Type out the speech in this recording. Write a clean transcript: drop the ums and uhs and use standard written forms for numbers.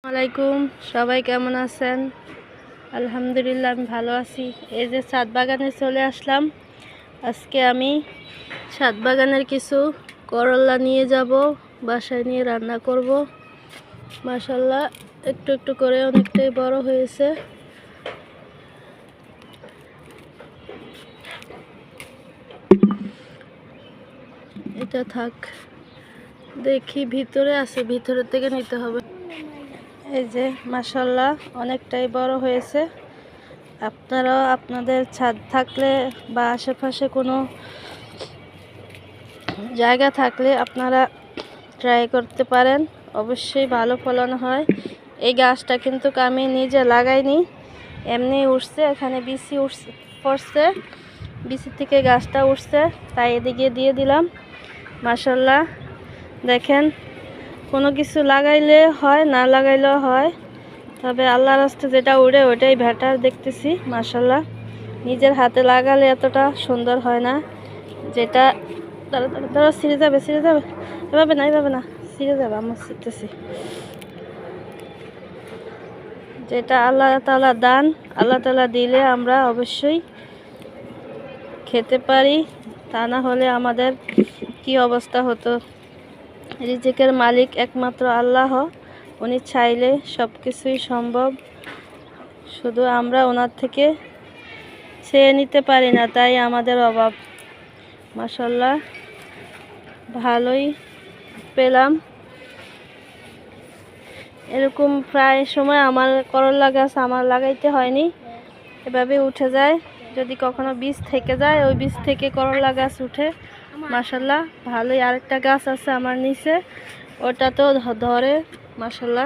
আসসালামাইকুম, সবাই কেমন আছেন? আলহামদুলিল্লাহ আমি ভালো আছি। এই যে ছাদ বাগানে চলে আসলাম। আজকে আমি ছাদ বাগানের কিছু করলা নিয়ে যাব, বাসায় নিয়ে রান্না করব। মাশাআল্লাহ একটু একটু করে অনেকটাই বড় হয়েছে। এটা থাক, দেখি ভিতরে আছে, ভিতরের থেকে নিতে হবে। এই যে মাশাআল্লাহ অনেকটাই বড় হয়েছে। আপনারাও আপনাদের ছাদ থাকলে বা আশেপাশে কোনো জায়গা থাকলে আপনারা ট্রাই করতে পারেন, অবশ্যই ভালো ফলন হয়। এই গাছটা কিন্তু আমি নিজে লাগাইনি, এমনি উঠছে, এখানে বিচি পড়ছে, বিচি থেকে গাছটা উঠছে, তাই এদিকে দিয়ে দিলাম। মাশাআল্লাহ দেখেন, কোনো কিছু লাগাইলে হয়, না লাগাইলেও হয়, তবে আল্লাহর রাস্তায় যেটা উড়ে ওইটাই বেটার দেখতেছি। মাশাআল্লাহ নিজের হাতে লাগালে এতটা সুন্দর হয় না। যেটা ধরো ছিঁড়ে যাবে, এভাবে না ছিঁড়ে যাবে, আমার ছিঁড়তেছি। যেটা আল্লাহ তাআলা দান, আল্লাহ তাআলা দিলে আমরা অবশ্যই খেতে পারি, তা না হলে আমাদের কি অবস্থা হতো। রিজিকের মালিক একমাত্র আল্লাহ, উনি চাইলে সব কিছুই সম্ভব, শুধু আমরা ওনার থেকে চেয়ে নিতে পারি না, তাই আমাদের অভাব। মাশাআল্লাহ ভালোই পেলাম। এরকম প্রায় সময় আমার করলা গাছ আমার লাগাইতে হয়নি, এভাবে উঠে যায়। যদি কখনো বীজ থেকে যায়, ওই বীজ থেকে করলা গাছ উঠে। মাশাআল্লাহ ভালোই। আরেকটা গাছ আছে আমার নিচে, ওটা তো ধরে। মাশাআল্লাহ।